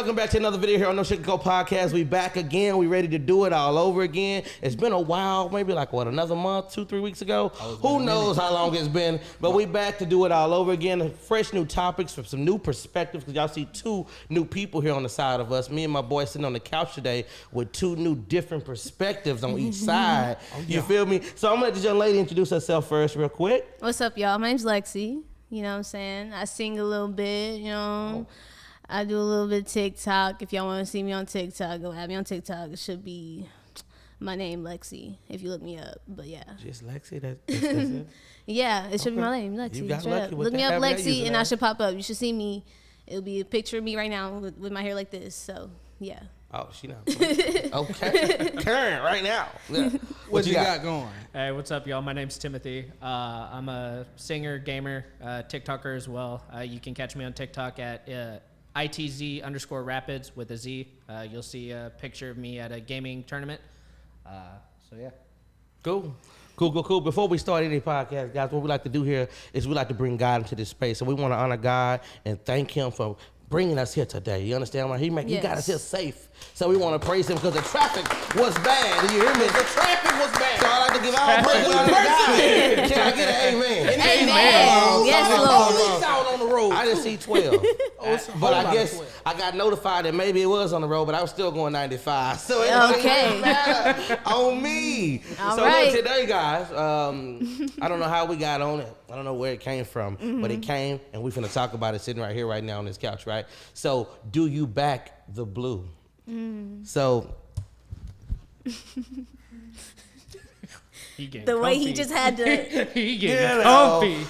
welcome back to another video here on No Sugar Go Podcast. We back again. We ready to do it all over again. It's been a while, maybe like another month, 2-3 weeks ago. Who knows how long it's been, but we back to do it all over again. Fresh new topics from some new perspectives, because y'all see two new people here on the side of us. Me and my boy sitting on the couch today with two new different perspectives on each side. You feel me? So I'm gonna let this young lady introduce herself first real quick. What's up, y'all? My name's Lexi. You know what I'm saying? I sing a little bit, you know. I do a little bit of TikTok. If y'all want to see me on TikTok, go add me on TikTok. It should be my name, Lexi, if you look me up. But yeah. Just Lexi? That's it? Yeah, it should be my name, Lexi. You got lucky with look that. me up, Have that Lexi, and I username. should pop up. You should see me. It'll be a picture of me right now with my hair like this. So, yeah. Oh, she not. Okay. Current right now. Yeah. What you got going? Hey, what's up, y'all? My name's Timothy. I'm a singer, gamer, TikToker as well. You can catch me on TikTok at ITZ_Rapids with a Z. You'll see a picture of me at a gaming tournament. So, yeah. Cool. Before we start any podcast, guys, what we like to do here is we like to bring God into this space. So we want to honor God and thank him for bringing us here today. You understand? He got us here safe. So we want to praise him because the traffic was bad. You hear me? The traffic was bad. So I like to give all praise to God. Can I get an amen? Amen. Yes, Lord. Police out on the road. I didn't see 12. But I guess I got notified that maybe it was on the road, but I was still going 95. So it doesn't matter on me. All so right. look, today, guys, I don't know how we got on it. I don't know where it came from, but it came, and we're finna talk about it sitting right here, right now on this couch, right? So, do you back the blue? So, The way he just had to. He getting comfy.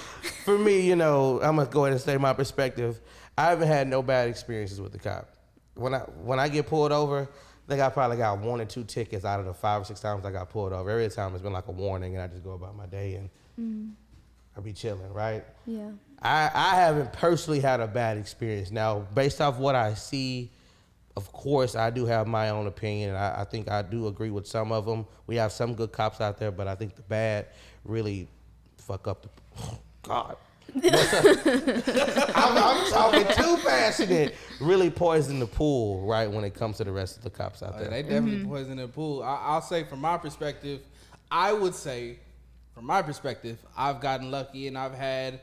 for me, I'm gonna go ahead and say my perspective. I haven't had no bad experiences with the cop. When I get pulled over, I think I probably got 1 or 2 tickets out of the 5 or 6 times I got pulled over. Every time it's been like a warning, and I just go about my day and I be chilling, right? Yeah. I haven't personally had a bad experience. Now, based off what I see, of course, I do have my own opinion. I think I do agree with some of them. We have some good cops out there, but I think the bad really fuck up the... God. I'm talking too passionate. Really poison the pool, right, when it comes to the rest of the cops out there. They definitely poison the pool. I'll say from my perspective, I've gotten lucky and I've had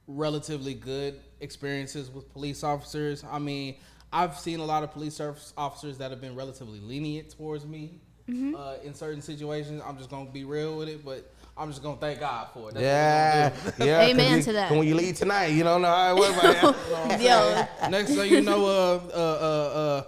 relatively good experiences with police officers. I mean, I've seen a lot of police officers that have been relatively lenient towards me in certain situations. I'm just going to be real with it, but I'm just going to thank God for it. That's Yeah. Amen to that. When you leave tonight, you don't know how it was about Yo. Next thing you know,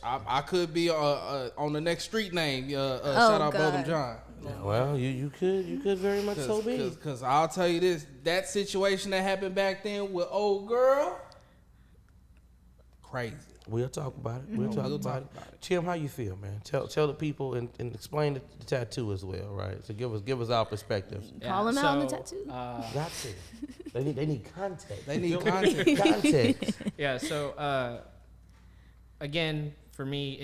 I could be on the next street name. Shout out God. Botham John. Well, you could very much so be. Because I'll tell you this, that situation that happened back then with old girl, crazy. We'll talk about it. We'll talk about it. Chim, how you feel, man? Tell the people and explain the tattoo as well, right? So give us our perspectives. Call him out on the tattoo. Got to. They need context. They need context. Context. Yeah, so, again, for me,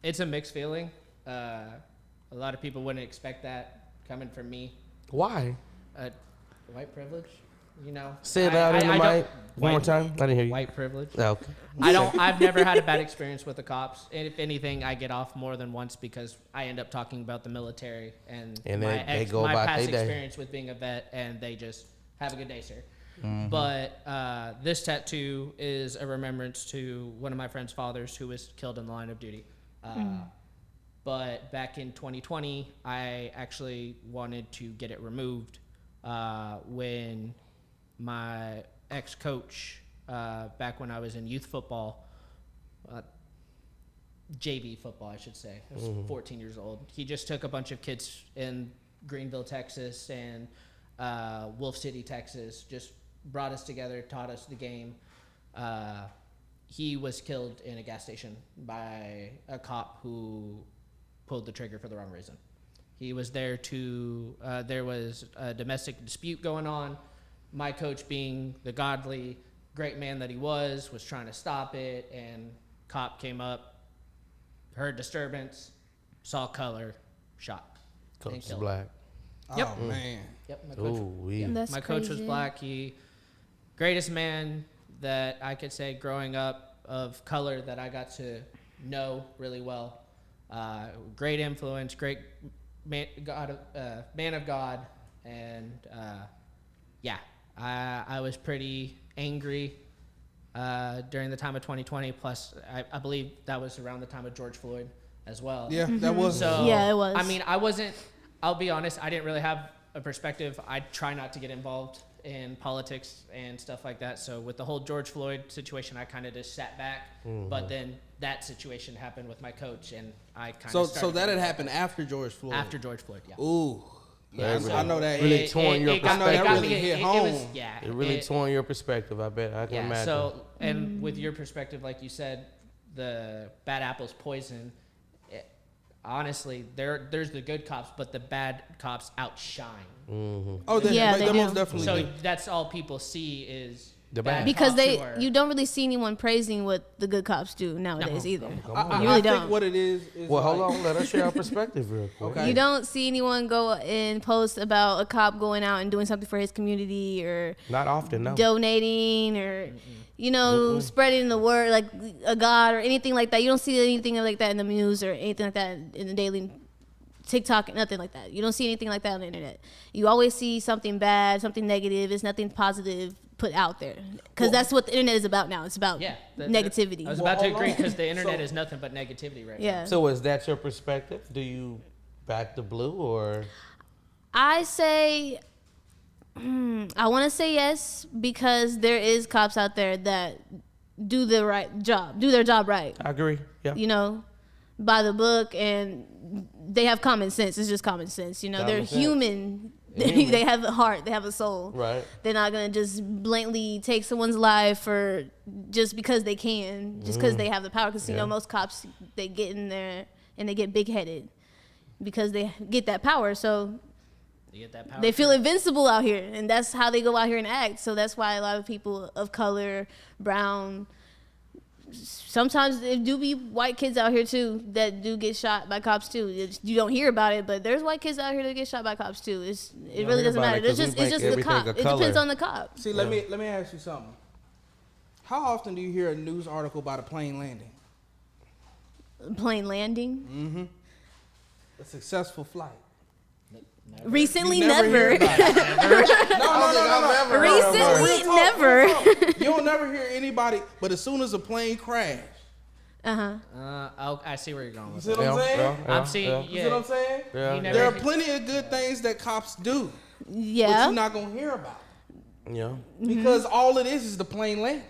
it's a mixed feeling. A lot of people wouldn't expect that coming from me. Why? White privilege, Say it out in the mic one more time. I didn't hear you. White privilege. Oh, okay. I've never had a bad experience with the cops. And if anything, I get off more than once because I end up talking about the military and my go about past their day. experience with being a vet, and they just have a good day, sir. But this tattoo is a remembrance to one of my friend's fathers who was killed in the line of duty. But back in 2020, I actually wanted to get it removed when my ex-coach, back when I was in youth football, JV football, I should say. I was 14 years old. He just took a bunch of kids in Greenville, Texas, and Wolf City, Texas, just brought us together, taught us the game. He was killed in a gas station by a cop who pulled the trigger for the wrong reason. He was there there was a domestic dispute going on. My coach, being the godly, great man that he was trying to stop it, and cop came up, heard disturbance, saw color, shot. Coach is black. Yep. Oh, man. Yep, my coach. That's My coach was crazy. black. Greatest man that I could say growing up. of color that I got to know really well. Great influence, great man of God, and I was pretty angry during the time of 2020. Plus, I believe that was around the time of George Floyd as well. Yeah, that was. So, yeah, it was. I mean, I'll be honest, I didn't really have a perspective. I try not to get involved in politics and stuff like that. So with the whole George Floyd situation, I kind of just sat back. But then that situation happened with my coach, and I kind of So that had happened after George Floyd. after George Floyd. Yeah. Ooh. Yeah, I know that. Really torn your I know that perspective. really hit home. It really torn your perspective. I bet. I can imagine. So, and with your perspective, like you said, the bad apple's poison. Honestly, there's the good cops, but the bad cops outshine. Oh, they do. most definitely So do. that's all people see is The bad. because cops who are- you don't really see anyone praising what the good cops do nowadays either. I You really think don't. what it is Well, hold like- on. Let us share our perspective real quick. Okay. You don't see anyone go and post about a cop going out and doing something for his community or Not often, no. donating or, spreading the word like a God or anything like that. You don't see anything like that in the news or anything like that in the daily TikTok, nothing like that. You don't see anything like that on the internet. You always see something bad, something negative. It's nothing positive put out there because that's what the internet is about now. It's about negativity. I was about to hold agree on. because the internet So- is nothing but negativity right yeah. So is that your perspective? Do you back the blue or? I say, I want to say yes because there is cops out there that do their job right. I agree. Yeah. By the book, and they have common sense. It's just common sense. They're Common sense. human. Human. They have a heart. They have a soul. Right. They're not gonna just blatantly take someone's life for just because they can, just because they have the power. Because most cops, they get in there and they get big headed because they get that power. So You get that power. they feel invincible out here, and that's how they go out here and act. So that's why a lot of people of color, brown, sometimes there do be white kids out here too that do get shot by cops too. You don't hear about it, but there's white kids out here that get shot by cops too. It really doesn't about matter. it 'cause It's we just make the cop. everything a It depends color. on the cop. See, let me ask you something. How often do you hear a news article about a plane landing? Plane landing. A successful flight. Recently, You never hear never. about it. No. Recently, never. You don't never hear anybody, but as soon as a plane crash, I see where you're going you with see that. what I'm saying? I'm seeing. yeah. You see what I'm saying? Yeah. You never- There are plenty of good things that cops do, but Yeah. you're not gonna hear about Yeah. because all it is the plane landing.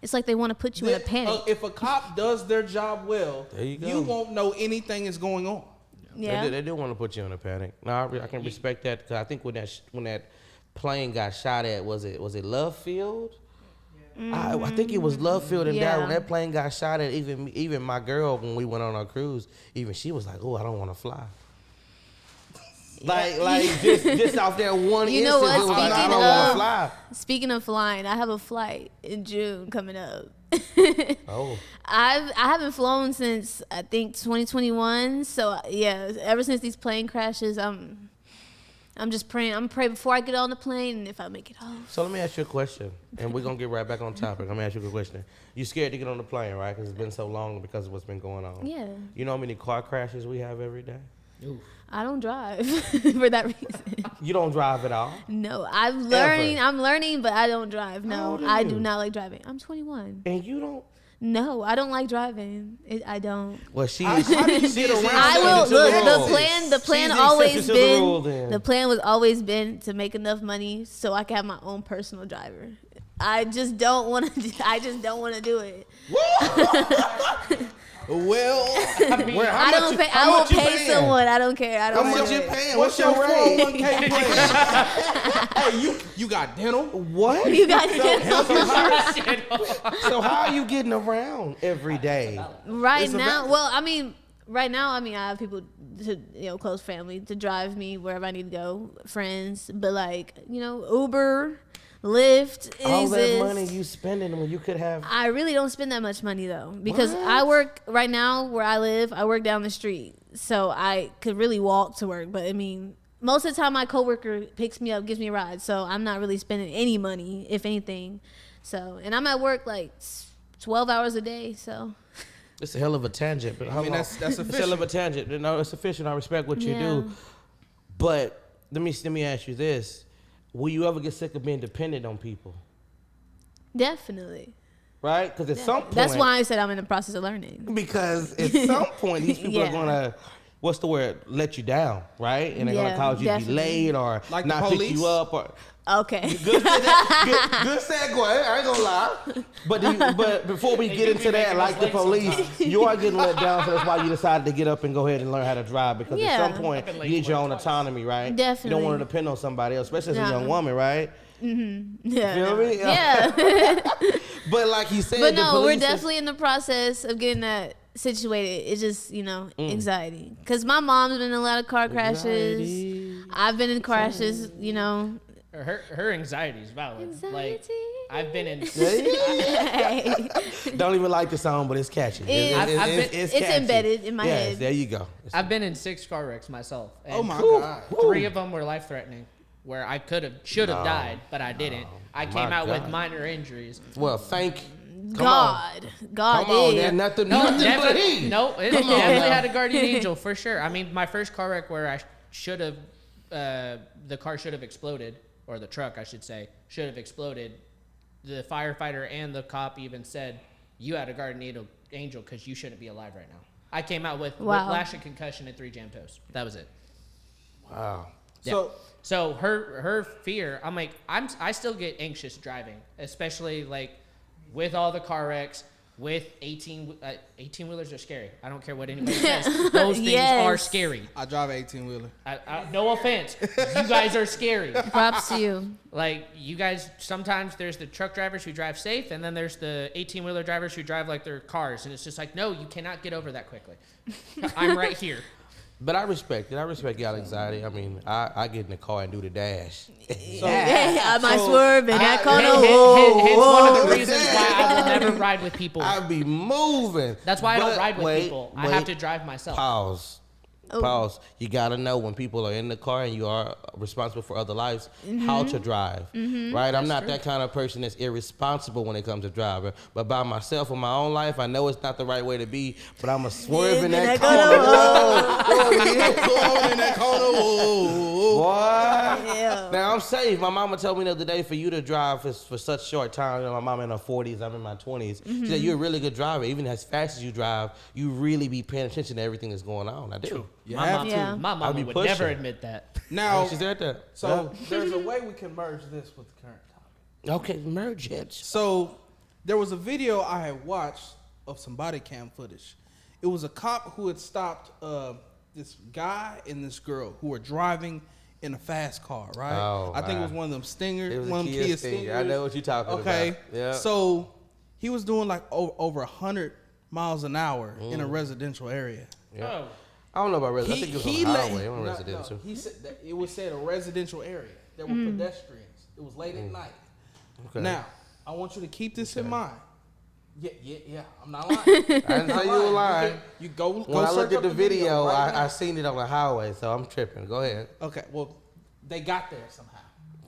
It's like they want to put you in a panic. If a cop does their job well, There you go. you won't know anything is going on. Yeah. They do want to put you in a panic. No, I can respect that because I think when that plane got shot at, was it Love Field? I think it was Love Field and Yeah. when that plane got shot at, even my girl when we went on our cruise, even she was like, "Oh, I don't want to fly." Like just off that one You know instance, what? it was like, I Speaking don't want to of- fly. Speaking of flying, I have a flight in June coming up. Oh, I haven't flown since I think 2021. So yeah, ever since these plane crashes, I'm just praying. I'm praying before I get on the plane, and if I make it off. so let me ask you a question, and we're gonna get right back on topic. Let me ask you a question. You scared to get on the plane, right? Because it's been so long because of what's been going on. Yeah, You know how many car crashes we have every day? I don't drive for that reason. You don't drive at all. No, I'm learning. Ever. I'm learning, but I don't drive. How No, old are I you? do not like driving. I'm 21. And you don't. No, I don't like driving. I don't. Well, she How is. do you she's get around accepted I will to the look. rule. The plan She's always accepted to the rule, been. then. The plan was always been to make enough money so I can have my own personal driver. I just don't want to. I just don't want to do it. Well, I don't pay. I will pay someone. I don't care. I don't. How wanna much do you it. paying? what's your rate? 401k plan? Hey, you got dental? What? You got So how are you getting around every day? right It's a now. valid- Well, I mean, I have people to close family to drive me wherever I need to go, friends. But like Uber, Lyft, it All that exists. money you spending when you could have. I really don't spend that much money though because What? I work right now where I live. I work down the street, so I could really walk to work. But I mean, most of the time my coworker picks me up, gives me a ride, so I'm not really spending any money, if anything. So, and I'm at work like 12 hours a day. So It's a hell of a tangent, but I mean, that's it's a hell of a tangent. No, it's efficient. I respect what you do, but let me ask you this: will you ever get sick of being dependent on people? Definitely. Right? Because at some point, that's why I said I'm in the process of learning. Because at some point, these people are gonna, what's the word? Let you down, right? And they're gonna cause you to be late or like not pick you up or. Okay. Good segue. I ain't gonna lie. But before we get into that, like the police, you are getting let down. So that's why you decided to get up and go ahead and learn how to drive. Because at some point, you need your own autonomy, right? Definitely. You don't want to depend on somebody else, especially as a young woman, right? Mm-hmm. Yeah. Feel me? Yeah. But like he said, but the no, police we're definitely in the process of getting that situated. It's just, anxiety. Because my mom's been in a lot of car crashes. I've been in crashes, Her anxiety is valid. Like, I've been in. Don't even like the song, but it's catchy. It's catchy. Embedded in my head. There you go. I've been in 6 car wrecks myself. Oh my God. 3 of them were life threatening, where I should have died, but I didn't. I came out with minor injuries. Well, thank God. God Come on, did. there's nothing but he. No, it definitely had a guardian angel for sure. I mean, my first car wreck where I should have, the car should have exploded, or the truck, I should say, should have exploded. The firefighter and the cop even said, "You had a guardian angel because you shouldn't be alive right now." I came out with whiplash and concussion and 3 jam toes. That was it. Wow. Yeah. So her fear, I'm like, I still get anxious driving, especially like with all the car wrecks. With 18-wheelers are scary. I don't care what anybody says. Those things are scary. I drive an 18-wheeler. No offense. You guys are scary. Props to you. Like, you guys, sometimes there's the truck drivers who drive safe, and then there's the 18-wheeler drivers who drive like their cars. And it's just like, no, you cannot get over that quickly. I'm right here. But I respect it. I respect y'all anxiety. I mean, I get in the car and do the dash. I might swerve in that corner. Hence one of the reasons why I will never ride with people. I be moving. That's why I don't ride with people. I have to drive myself. Pause. You gotta know when people are in the car and you are responsible for other lives, how to drive. Right? I'm not that kind of person that's irresponsible when it comes to driving. But by myself in my own life, I know it's not the right way to be. But I'm a swerve in that corner. Boy. Now I'm safe. My mama told me the other day for you to drive for such short time. My mama in her 40s, I'm in my 20s. She said you're a really good driver. Even as fast as you drive, you really be paying attention to everything that's going on. I do. True. My mama would pushing. never admit that. Now, she's right there. So there's a way we can merge this with the current topic. Okay, merge it. So there was a video I had watched of some body cam footage. It was a cop who had stopped this guy and this girl who were driving in a fast car, right? Oh, I think it was one of them Stingers. It was one a of them Kia Kia Stinger. Stingers. I know what you're talking about. Okay. Yeah. So he was doing like over 100 miles an hour in a residential area. Yeah. Oh. I don't know about residential. I think it was on the highway. It wasn't residential. He said that it was said a residential area. There were pedestrians. It was late at night. Okay. Now, I want you to keep this in mind. Yeah. I'm not lying. I didn't say you were lying. You go. When I looked at the video, right I seen it on the highway, so I'm tripping. Go ahead. Okay. Well, they got there somehow.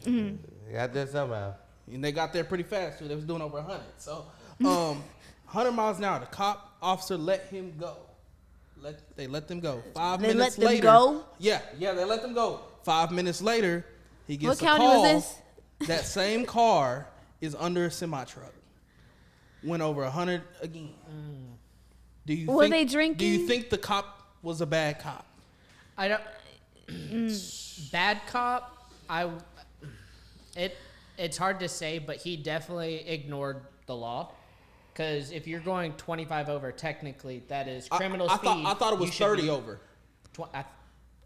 You got that somehow. And they got there pretty fast too. They was doing over 100. So, 100 miles an hour. The cop officer let him go. They let them go. 5 They minutes let them later. go? Yeah, they let them go. 5 minutes later, he gets What a county call. was this? That same car is under a semi truck. Went over 100 again. Do you Were think, they drinking? Do you think the cop was a bad cop? I don't. Bad cop. It's hard to say, but he definitely ignored the law. Because if you're going 25 over, technically that is criminal speed. I thought it was 30 over.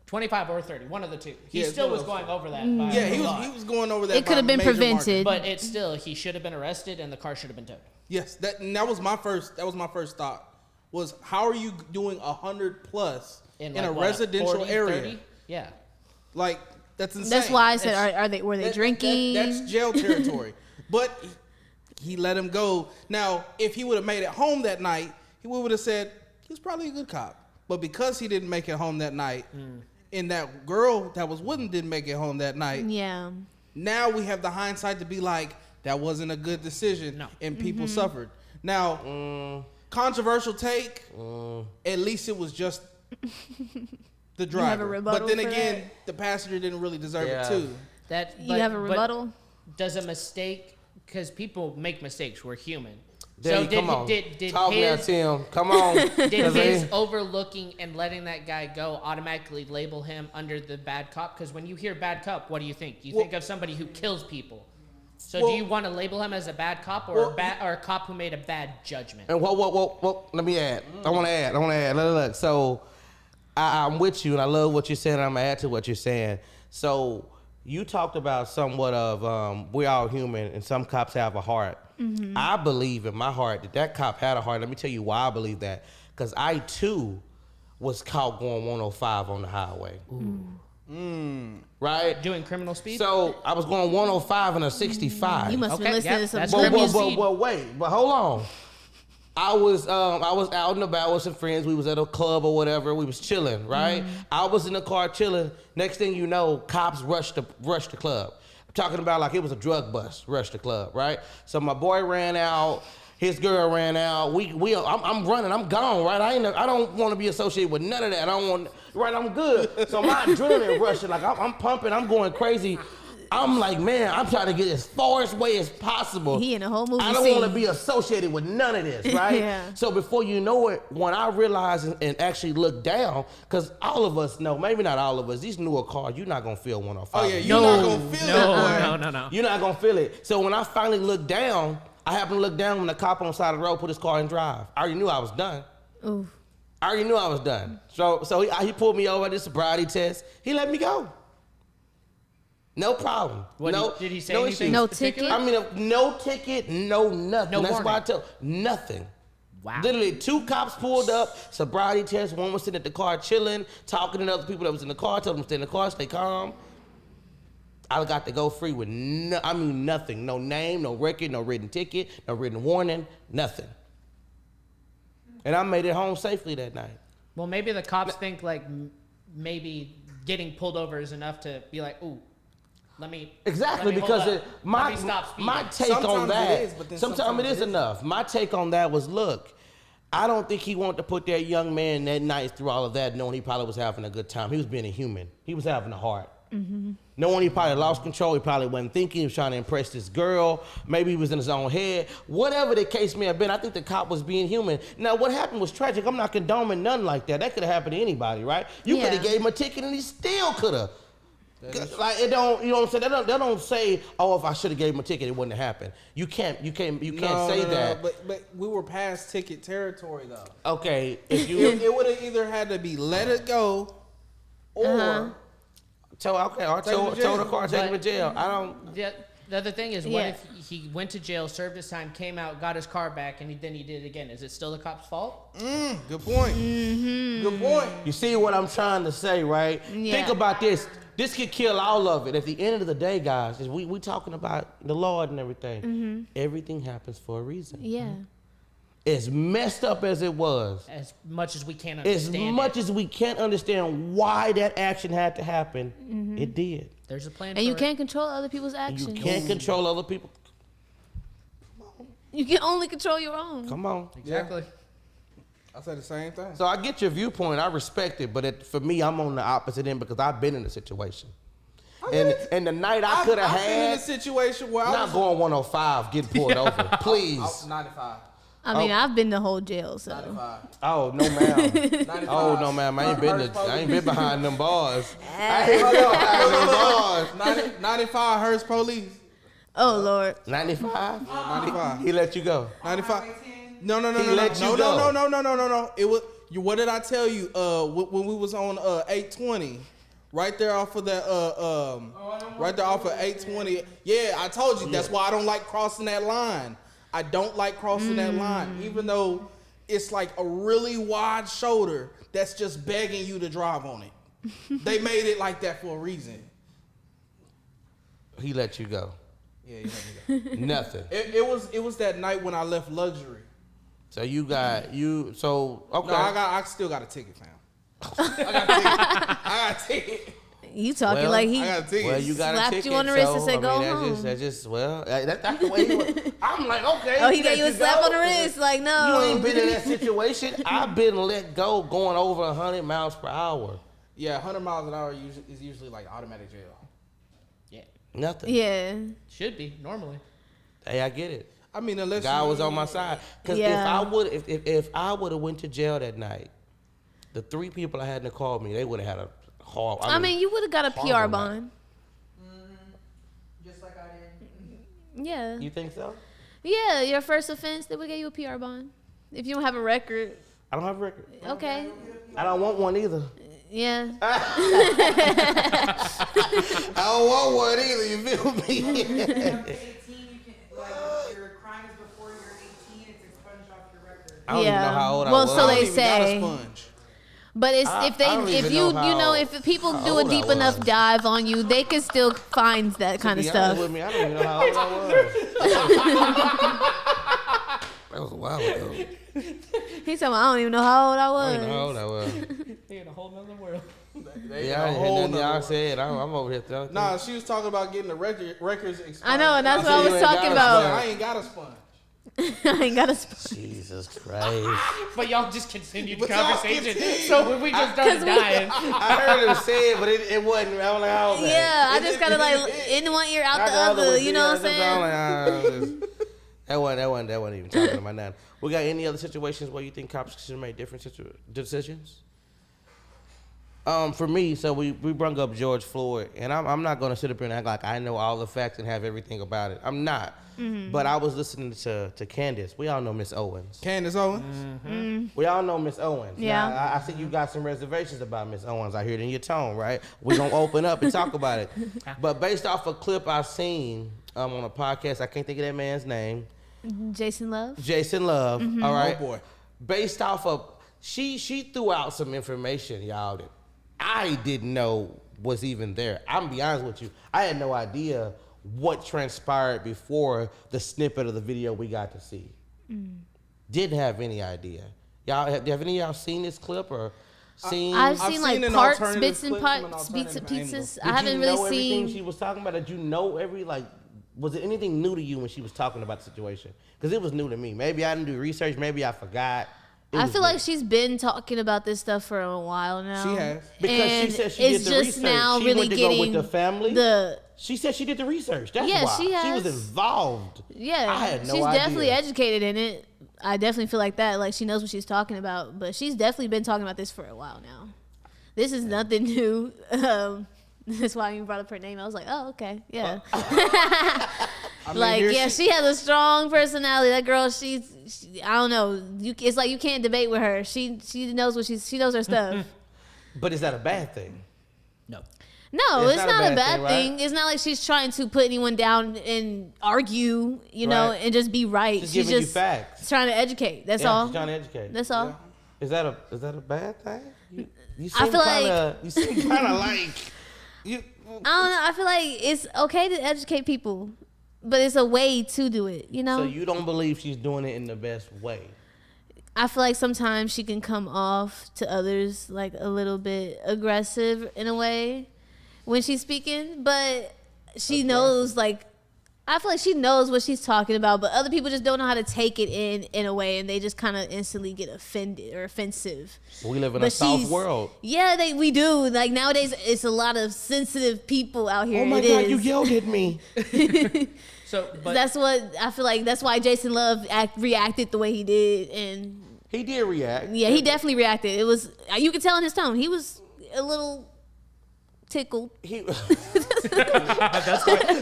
25 or 30, one of the two. He Yeah, still one was of going those over that. Yeah, he was going over that. It could have been major prevented. margin. But it's still, he should have been arrested and the car should have been towed. Yes, that was my first. That was my first thought. Was how are you doing 100 plus in like, a what, residential 40, area? 30? Yeah. Like that's insane. That's why I said, were they drinking? That's jail territory. But he let him go. Now, if he would have made it home that night, he would have said he's probably a good cop. But because he didn't make it home that night, and that girl that was with him didn't make it home that night. Yeah. Now we have the hindsight to be like, that wasn't a good decision, and people suffered. Now, controversial take. At least it was just the driver. have a rebuttal but then for again, that? the passenger didn't really deserve it too. You have a rebuttal? Does a mistake, because people make mistakes, we're human. There So come on. did Talk now, his, Tim. Come on. did 'Cause his they- overlooking and letting that guy go automatically label him under the bad cop? Because when you hear bad cop, what do you think? You think of somebody who kills people. So do you want to label him as a bad cop or a cop who made a bad judgment? And what? Let me add. I want to add. Look. So I'm with you, and I love what you're saying. I'm gonna add to what you're saying. So you talked about somewhat of we're all human, and some cops have a heart. I believe in my heart that cop had a heart. Let me tell you why I believe that. Because I too was caught going 105 on the highway. Right? Doing criminal speed? So I was going 105 and a 65. You must be Okay, listening yeah, to some that's criminal criminal speed. speed. Wait, but hold on. I was out and about with some friends. We was at a club or whatever. We was chilling, right? I was in the car chilling. Next thing you know, cops rushed the club. I'm talking about like it was a drug bust. Rushed the club, right? So my boy ran out. His girl ran out. I'm running. I'm gone, right? I don't want to be associated with none of that. I don't want. Right? I'm good. So my adrenaline rushing. Like I'm pumping. I'm going crazy. I'm like, man, I'm trying to get as far away as possible. He in a whole movie I don't scene. want to be associated with none of this, right? Yeah. So before you know it, when I realized and actually looked down, because all of us know, maybe not all of us, these newer cars, you're not going to feel 105. Oh yeah, you're not gonna feel it, boy. No. You're not going to feel it. So when I finally looked down, I happened to look down when the cop on the side of the road put his car in drive. I already knew I was done. Ooh. I already knew I was done. So he pulled me over, did a sobriety test. He let me go. No problem. Did he say no anything? issues. No particular? ticket? I mean, no ticket, no nothing. No That's why I warning. tell nothing. Wow. Literally, 2 cops pulled up, sobriety test. One was sitting at the car chilling, talking to other people that was in the car, told them to stay in the car, stay calm. I got to go free with nothing. No name, no record, no written ticket, no written warning, nothing. And I made it home safely that night. Well, maybe the cops think like maybe getting pulled over is enough to be like, ooh, Exactly, let me because hold up. my Let me stop speeding. my take on Sometimes that. it is, but then sometimes sometimes it is it isn't. enough. My take on that was, look, I don't think he wanted to put that young man that night through all of that, knowing he probably was having a good time. He was being a human. He was having a heart. Knowing he probably lost control, he probably wasn't thinking. He was trying to impress this girl. Maybe he was in his own head. Whatever the case may have been, I think the cop was being human. Now, what happened was tragic. I'm not condoning nothing like that. That could have happened to anybody, right? You Yeah. could have gave him a ticket and he still could have. Like it don't, you know what I'm saying? They don't say, oh, if I should have gave him a ticket, it wouldn't have happened. You can't say that. But we were past ticket territory though. Okay, if you It would have either had to be let it go, or tow the car, take him to jail. I don't. The other thing is, what Yeah. if he went to jail, served his time, came out, got his car back, and then he did it again? Is it still the cop's fault? good point. Good point. You see what I'm trying to say, right? Yeah. Think about this. This could kill all of it. At the end of the day, guys, is we talking about the Lord and everything. Everything happens for a reason. Yeah. As messed up as it was, As much as we can as understand much it. as we can't understand why that action had to happen, it did. There's a plan And you for can't control other people's And actions. you can't control other people. You can only control your own. Come on. it. Exactly. I said the same thing. So I get your viewpoint. I respect it, but for me, I'm on the opposite end because I've been in the situation. And the night I could have I've been in had, a situation where I not was going 105, getting pulled over. Please. 95. I mean, I've been to whole jail, so. 95. Oh no, ma'am. 95. Oh no, ma'am. I ain't been behind them bars. I ain't Hold been on, behind them hold bars. on. 95 Hearst police. Oh, Lord. 95. 95. He let you go. 95. No. He let you go. No. It was. What did I tell you? When we was on 820, right there off of that. Right there off of 820. Yeah, I told you. That's why I don't like crossing that line. I don't like crossing that line, even though it's like a really wide shoulder that's just begging you to drive on it. They made it like that for a reason. He let you go. Yeah, you let me go. Nothing. It was that night when I left luxury. So you got you. So okay. No, I still got a ticket, fam. I got a ticket. You talking like he I got tickets. Well, you got a slapped ticket, you on the wrist so, and said, "Go home." That's just that's the way he was. I'm like, okay. Oh, he gave you a let slap go. on the wrist. Like, You no. ain't been in that situation. I've been let go going over 100 miles per hour. Yeah, 100 miles an hour is usually like automatic jail. Yeah, Nothing. Yeah. should be normally. Hey, I get it. I mean, unless God you, was on my side. Because Yeah. if I would have went to jail that night, the 3 people I had to call me, they would have had a hard. I mean, you would have got a PR horrible bond. Just like I did. Yeah. You think so? Yeah, your first offense, they would get you a PR bond. If you don't have a record, I don't have a record. okay. I don't want one either. Yeah. I don't want one either. You feel me? You're 18, you can, like, if your crime is before you're 18, it's expunged off your record. I don't even know how old I Well, was. so I they don't even got a say. sponge. But it's I if they don't if even you know you know how- if people how do a old I deep was. enough dive on you, they can still find that kind of To be honest stuff. with me, I don't even know how old I was. That was a while ago. He's talking. I don't even know how old I I was. don't even know how old I was. He in a whole nother world. Yeah, I ain't hear nothing y'all said. I'm over here telling. Nah, she was talking about getting the records expunged. I know, and that's what said I you was ain't got talking a about. I ain't got a sponge. I ain't got a spot. Jesus Christ. But y'all just continued the But y'all conversation. continued. So when we just started dying. I heard him say it, but it wasn't. I was like, oh, man. Yeah, I just gotta like in one ear, out the other. You know what I'm saying? That wasn't even talking about nothing. We got any other situations where you think cops should make different decisions? For me, so we brung up George Floyd, and I'm not gonna sit up here and act like I know all the facts and have everything about it. I'm not. But I was listening to Candace. We all know Miss Owens. Candace Owens. We all know Miss Owens. Yeah. Now, I see you got some reservations about Miss Owens. I hear it in your tone, right? We're going to open up and talk about it. But based off a clip I seen on a podcast, I can't think of that man's name. Jason Love. Jason Love, all right? Oh, boy. Based off of, she threw out some information, y'all, that I didn't know was even there. I'm going to be honest with you. I had no idea what transpired before the snippet of the video we got to see. Didn't have any idea. Y'all have any of y'all seen this clip or seen? I've I've seen seen like an parts, alternative bits and clip from an parts, bits and alternative pieces. Did I haven't you really know everything seen. she was talking about? Did you know was it anything new to you when she was talking about the situation? Because it was new to me. Maybe I didn't do research. Maybe I forgot. It I was feel new. like she's been talking about this stuff for a while now. She has. Because and she said she it's did the just research. now She really went to go with getting the family. She said she did the research. That's Yeah, why. she She has. was involved. Yeah, I had no she's idea. definitely educated in it. I definitely feel like that. Like she knows what she's talking about, but she's definitely been talking about this for a while now. This is nothing new. That's why you brought up her name. I was like, oh, okay, yeah. I mean, Like, here yeah, she has a strong personality. That girl, she's I don't know. It's like you can't debate with her. She knows what she knows her stuff. But is that a bad thing? No. No, It's it's not a not a bad bad thing, thing. right? It's not like she's trying to put anyone down and argue, you know, Right. and just be right. She's She's giving you just facts. trying to educate. That's Yeah, all. she's trying to educate. That's all. Is that a bad thing? You I seem feel kinda, you seem kind of like you. I don't know. I feel like it's okay to educate people, but it's a way to do it, you know? So you don't believe she's doing it in the best way? I feel like sometimes she can come off to others like a little bit aggressive in a way when she's speaking, but she knows, like, I feel like she knows what she's talking about, but other people just don't know how to take it in a way, and they just kind of instantly get offended or offensive. We live in But a soft she's- world. Yeah, we do. Like nowadays, it's a lot of sensitive people out here. Oh my It God, is. you yelled at me. So, but That's what I feel like. That's why Jason Love reacted the way he did, and He did react. yeah, he definitely reacted. It was you could tell in his tone. He was a little tickled. He, that's what, He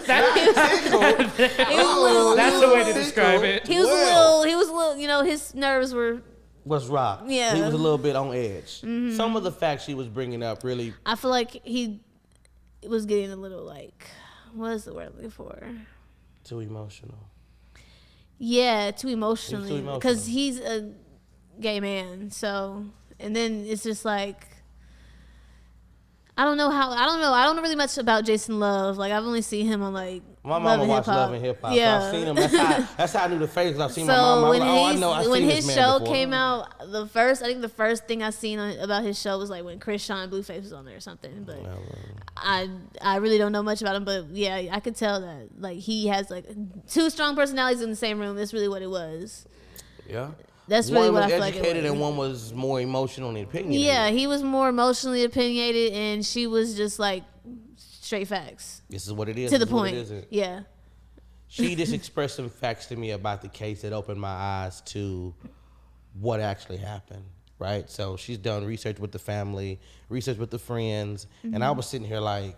was a little. that's the way to describe it. He was a little. He was a little. You know, his nerves were. was rocked. Yeah. He was a little bit on edge. Some of the facts she was bringing up really. I feel like he was getting a little like, what is the word I'm looking for? Too emotional. Yeah, too emotionally emotional. because he's a gay man. So, and then it's just like, I don't know. I don't know really much about Jason Love. Like I've only seen him on like My mama watched Love and Hip Hop. Yeah. So I've seen him. That's how I knew the face. I've seen my mama. I'm like, I know. When his show came out, I think the first thing I seen about his show was like when Chris Sean Blueface was on there or something. But I really don't know much about him. But yeah, I could tell that like he has like two strong personalities in the same room. That's really what it was. Yeah. That's really what I feel like it was. One was educated and one was more emotional and opinionated. Yeah, he was more emotionally opinionated and she was just like straight facts. This is what it is. To the point. Yeah. She just expressed some facts to me about the case that opened my eyes to what actually happened, right? So she's done research with the family, research with the friends, and I was sitting here like,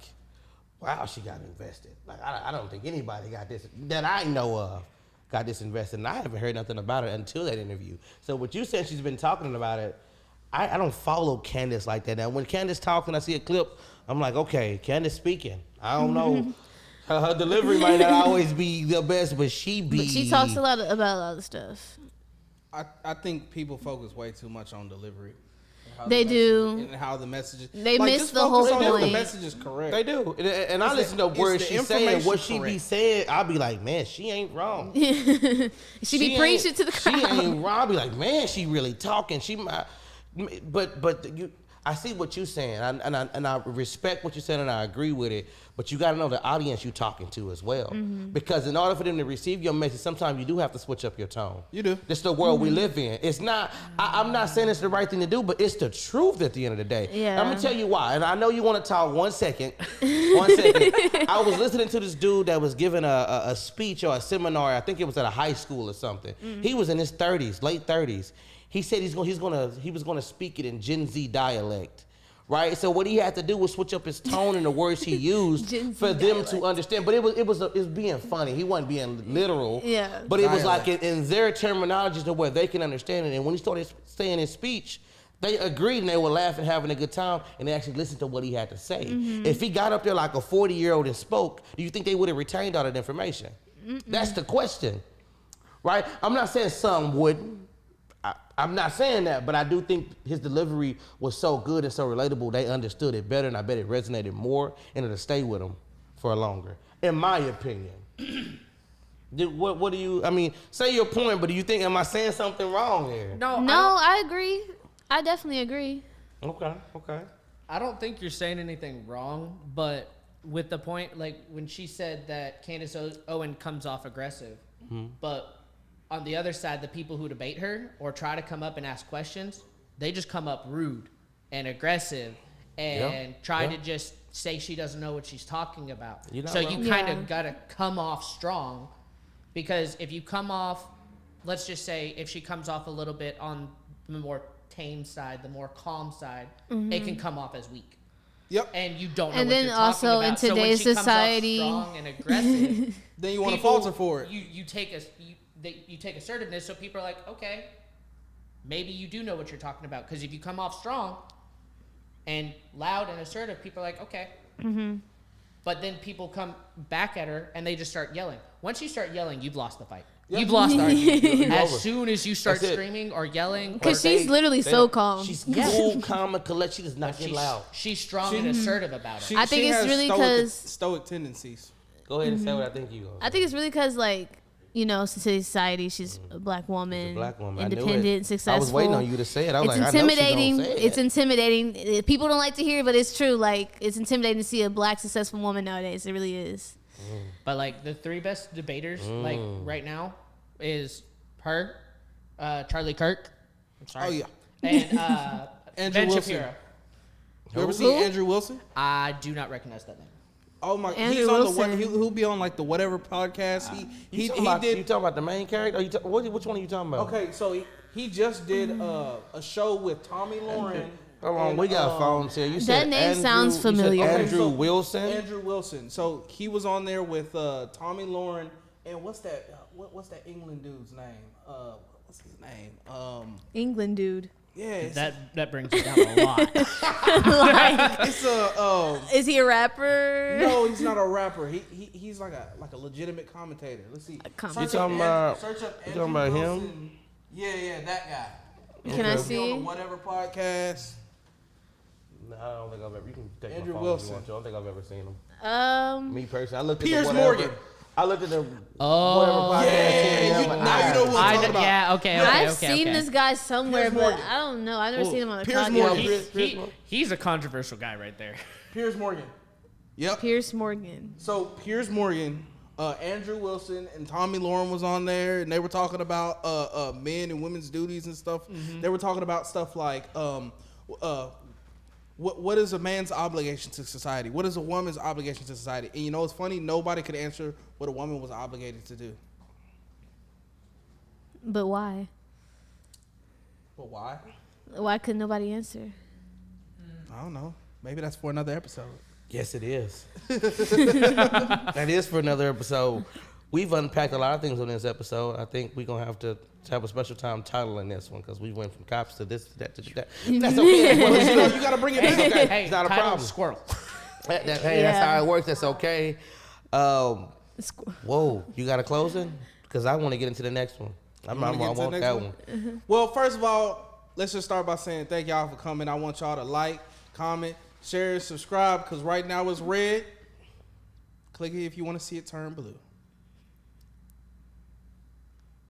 wow, she got invested. Like, I don't think anybody got this, that I know of, got this invested, and I haven't heard nothing about it until that interview. So what you said she's been talking about it, I don't follow Candace like that. Now, when Candace talks and I see a clip, I'm like, okay, Candace speaking. I don't know. Her delivery might not always be the best, but she talks about a lot of stuff. I think people focus way too much on delivery. They do. And how the messages. They miss the whole point. The message is correct. They do. And I listen to words she's saying. What she be saying, I'll be like, man, she ain't wrong. she be preaching to the crowd. She ain't wrong. I'll be like, man, she really talking. I see what you're saying, and I respect what you're saying, and I agree with it. But you got to know the audience you're talking to as well, because in order for them to receive your message, sometimes you do have to switch up your tone. You do. This is the world we live in. It's not. I'm not saying it's the right thing to do, but it's the truth at the end of the day. Yeah. I'm gonna tell you why, and I know you want to talk. 1 second. 1 second. I was listening to this dude that was giving a speech or a seminar. I think it was at a high school or something. He was in his 30s, late 30s. He said he was gonna speak it in Gen Z dialect, right? So what he had to do was switch up his tone and the words he used for them to understand. But it was being funny. He wasn't being literal. Yeah. But it was like in their terminology to where they can understand it. And when he started saying his speech, they agreed and they were laughing, having a good time, and they actually listened to what he had to say. If he got up there like a 40-year-old and spoke, do you think they would have retained all that information? That's the question, right? I'm not saying some wouldn't. I'm not saying that, but I do think his delivery was so good and so relatable, they understood it better, and I bet it resonated more, and it'll stay with them for longer, in my opinion. What do you, I mean, say your point, but do you think, am I saying something wrong here? No, I agree. I definitely agree. Okay. I don't think you're saying anything wrong, but with the point, like when she said that Candace Owen comes off aggressive, but on the other side, the people who debate her or try to come up and ask questions, they just come up rude and aggressive and try to just say she doesn't know what she's talking about. So you kind of got to come off strong, because if you come off, let's just say if she comes off a little bit on the more tame side, the more calm side, it can come off as weak. Yep. And you don't know and what then you're also talking about. in today's society, so when she comes off strong and aggressive, then you want to falter for it. You take assertiveness, so people are like, okay, maybe you do know what you're talking about. Because if you come off strong and loud and assertive, people are like, okay. But then people come back at her and they just start yelling. Once you start yelling, you've lost the fight. You've lost the argument. As soon as you start screaming or yelling. Because she's literally so calm. She's cool, calm, and collect. She does not get loud. She's strong and assertive about it. I think it's really because stoic tendencies. Go ahead and say what I think you are. I think it's really because, like, you know, society, she's a black woman, independent, successful. I was waiting on you to say it. I was it's like, intimidating. I know she's gonna say it's intimidating. People don't like to hear it, but it's true. Like, it's intimidating to see a black successful woman nowadays. It really is. But like the three best debaters, like right now, is her, Charlie Kirk. I'm sorry. Oh yeah. And Andrew Ben Wilson. Shapiro. You ever seen Andrew Wilson? I do not recognize that name. Oh my! Andrew He's on Wilson. He'll be on like the whatever podcast. He did. You talking about the main character? Or which one are you talking about? Okay, so he just did a show with Tommy Lauren. Hold on, we got phones here. You said that name Andrew, sounds familiar. Andrew Wilson. Andrew Wilson. So he was on there with Tommy Lauren and what's that? What's that England dude's name? What's his name? England dude. Yeah, that brings it down a lot. It's is he a rapper? No, he's not a rapper. He's like a legitimate commentator. Let's see. You talking about Wilson. him? Yeah, that guy. Can I On see? the whatever podcast. No, I don't think I've ever. You can take Andrew my phone Wilson. if you want to. I don't think I've ever seen him. Me personally, I looked Piers at Morgan. I looked at the Oh, whatever podcast. now you know what I'm talking about. Yeah, okay. I've seen this guy somewhere, Piers but Morgan. I don't know. I've never seen him on a Piers podcast. Morgan. He's a controversial guy right there. Piers Morgan. Yep. Piers Morgan. So Piers Morgan, Andrew Wilson, and Tommy Lauren was on there, and they were talking about men and women's duties and stuff. They were talking about stuff like what is a man's obligation to society? What is a woman's obligation to society? And you know, it's funny. Nobody could answer what a woman was obligated to do. But why? But why? Why could nobody answer? I don't know. Maybe that's for another episode. Yes, it is. That is for another episode. We've unpacked a lot of things on this episode. I think we're going to have a special time titling this one because we went from cops to this to that to that. That's okay. Well, you got to bring it back. Okay. Hey, It's not a title problem. Squirrel. Hey, that's Yeah. how it works. That's okay. Whoa, you got a closing? Because I want to get into the next one. I wanna get want into the that next one. Well, first of all, let's just start by saying thank y'all for coming. I want y'all to like, comment, share, subscribe, because right now it's red. Click it if you want to see it turn blue.